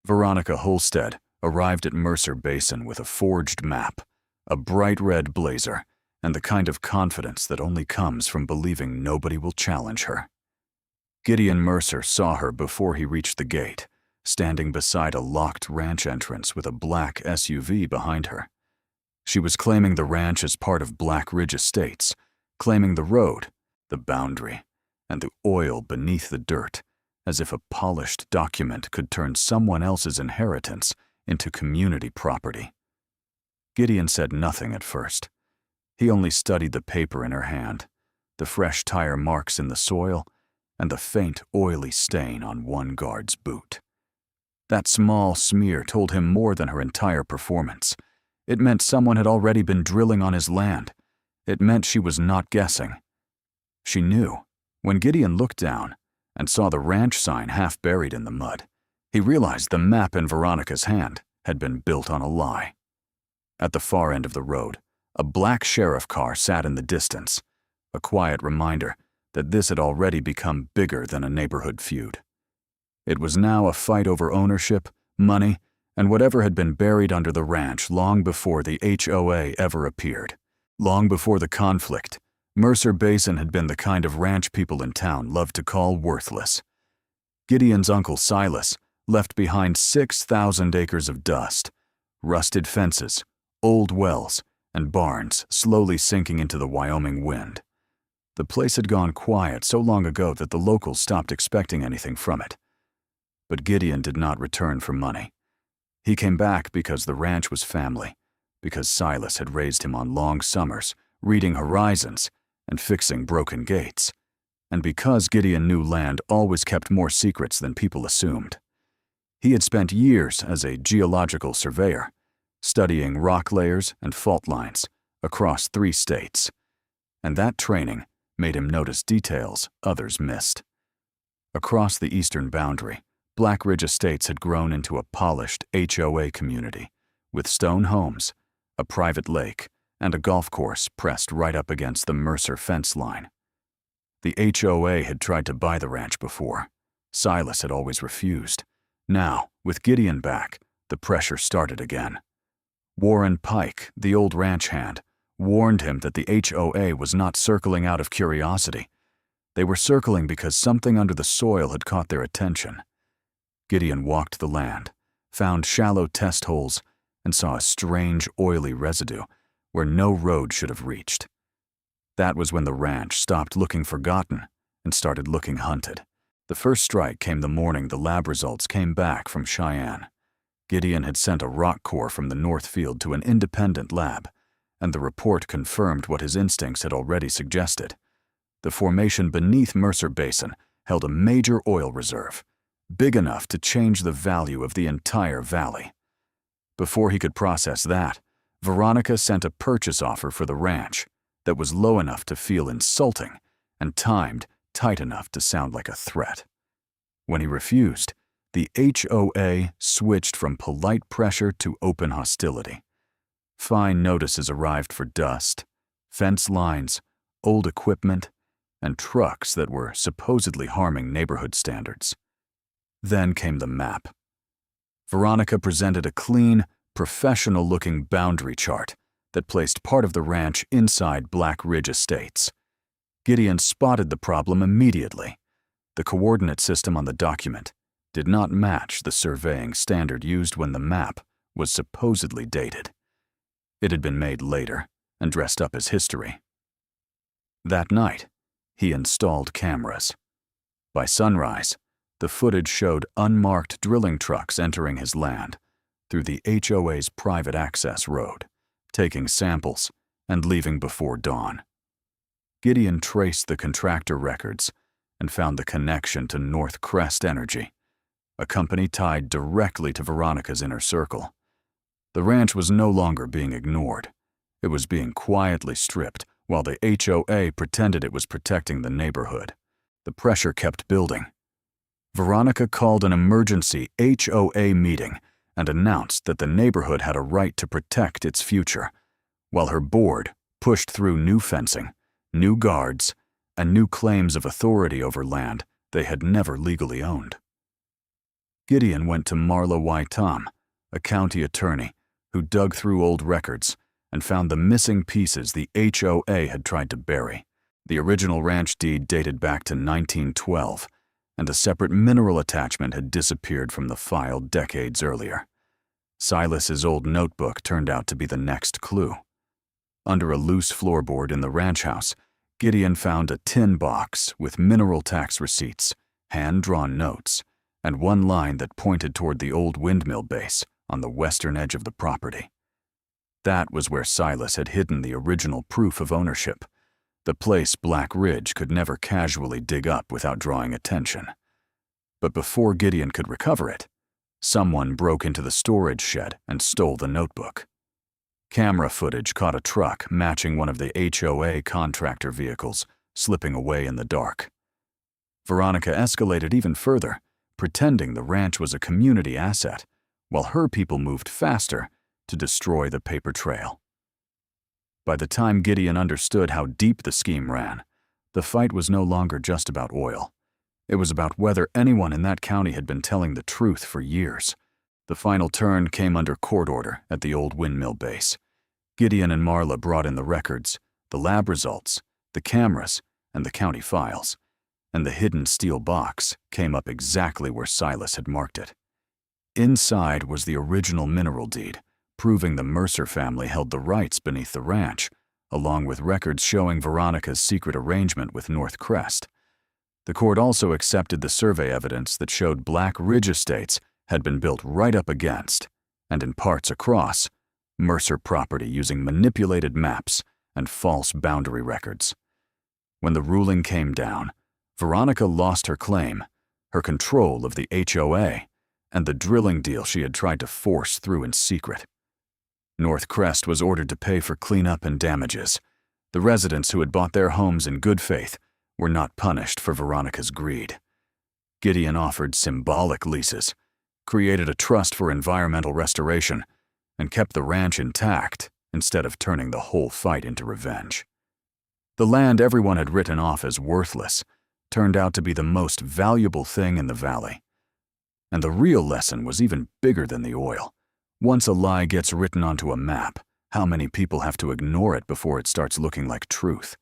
Veronica Holstead arrived at Mercer Basin with a forged map, a bright red blazer, and the kind of confidence that only comes from believing nobody will challenge her. Gideon Mercer saw her before he reached the gate, standing beside a locked ranch entrance with a black SUV behind her. She was claiming the ranch as part of Black Ridge Estates, claiming the road, the boundary, and the oil beneath the dirt, as if a polished document could turn someone else's inheritance into community property. Gideon said nothing at first. He only studied the paper in her hand, the fresh tire marks in the soil, and the faint, oily stain on one guard's boot. That small smear told him more than her entire performance. It meant someone had already been drilling on his land. It meant she was not guessing. She knew. When Gideon looked down and saw the ranch sign half buried in the mud, he realized the map in Veronica's hand had been built on a lie. At the far end of the road, a black sheriff car sat in the distance, a quiet reminder that this had already become bigger than a neighborhood feud. It was now a fight over ownership, money, and whatever had been buried under the ranch long before the HOA ever appeared. Long before the conflict, Mercer Basin had been the kind of ranch people in town loved to call worthless. Gideon's uncle Silas left behind 6,000 acres of dust, rusted fences, old wells, and barns slowly sinking into the Wyoming wind. The place had gone quiet so long ago that the locals stopped expecting anything from it. But Gideon did not return for money. He came back because the ranch was family, because Silas had raised him on long summers, reading horizons and fixing broken gates, and because Gideon knew land always kept more secrets than people assumed. He had spent years as a geological surveyor, studying rock layers and fault lines across 3 states, and that training made him notice details others missed. Across the eastern boundary, Black Ridge Estates had grown into a polished HOA community, with stone homes, a private lake, and a golf course pressed right up against the Mercer fence line. The HOA had tried to buy the ranch before. Silas had always refused. Now, with Gideon back, the pressure started again. Warren Pike, the old ranch hand, warned him that the HOA was not circling out of curiosity. They were circling because something under the soil had caught their attention. Gideon walked the land, found shallow test holes, and saw a strange, oily residue where no road should have reached. That was when the ranch stopped looking forgotten and started looking hunted. The first strike came the morning the lab results came back from Cheyenne. Gideon had sent a rock core from the North Field to an independent lab, and the report confirmed what his instincts had already suggested. The formation beneath Mercer Basin held a major oil reserve, big enough to change the value of the entire valley. Before he could process that, Veronica sent a purchase offer for the ranch that was low enough to feel insulting and timed tight enough to sound like a threat. When he refused, the HOA switched from polite pressure to open hostility. Fine notices arrived for dust, fence lines, old equipment, and trucks that were supposedly harming neighborhood standards. Then came the map. Veronica presented a clean, professional-looking boundary chart that placed part of the ranch inside Black Ridge Estates. Gideon spotted the problem immediately. The coordinate system on the document did not match the surveying standard used when the map was supposedly dated. It had been made later and dressed up as history. That night, he installed cameras. By sunrise, the footage showed unmarked drilling trucks entering his land through the HOA's private access road, taking samples and leaving before dawn. Gideon traced the contractor records and found the connection to North Crest Energy, a company tied directly to Veronica's inner circle. The ranch was no longer being ignored. It was being quietly stripped while the HOA pretended it was protecting the neighborhood. The pressure kept building. Veronica called an emergency HOA meeting and announced that the neighborhood had a right to protect its future, while her board pushed through new fencing, new guards, and new claims of authority over land they had never legally owned. Gideon went to Marla Y. Tom, a county attorney, who dug through old records and found the missing pieces the HOA had tried to bury. The original ranch deed dated back to 1912, and a separate mineral attachment had disappeared from the file decades earlier. Silas's old notebook turned out to be the next clue. Under a loose floorboard in the ranch house, Gideon found a tin box with mineral tax receipts, hand-drawn notes, and one line that pointed toward the old windmill base on the western edge of the property. That was where Silas had hidden the original proof of ownership, the place Black Ridge could never casually dig up without drawing attention. But before Gideon could recover it, someone broke into the storage shed and stole the notebook. Camera footage caught a truck matching one of the HOA contractor vehicles slipping away in the dark. Veronica escalated even further, pretending the ranch was a community asset, while her people moved faster to destroy the paper trail. By the time Gideon understood how deep the scheme ran, the fight was no longer just about oil. It was about whether anyone in that county had been telling the truth for years. The final turn came under court order at the old windmill base. Gideon and Marla brought in the records, the lab results, the cameras, and the county files, and the hidden steel box came up exactly where Silas had marked it. Inside was the original mineral deed, proving the Mercer family held the rights beneath the ranch, along with records showing Veronica's secret arrangement with North Crest. The court also accepted the survey evidence that showed Black Ridge Estates had been built right up against, and in parts across, Mercer property using manipulated maps and false boundary records. When the ruling came down, Veronica lost her claim, her control of the HOA, and the drilling deal she had tried to force through in secret. North Crest was ordered to pay for cleanup and damages. The residents who had bought their homes in good faith were not punished for Veronica's greed. Gideon offered symbolic leases, created a trust for environmental restoration, and kept the ranch intact instead of turning the whole fight into revenge. The land everyone had written off as worthless turned out to be the most valuable thing in the valley. And the real lesson was even bigger than the oil. Once a lie gets written onto a map, how many people have to ignore it before it starts looking like truth?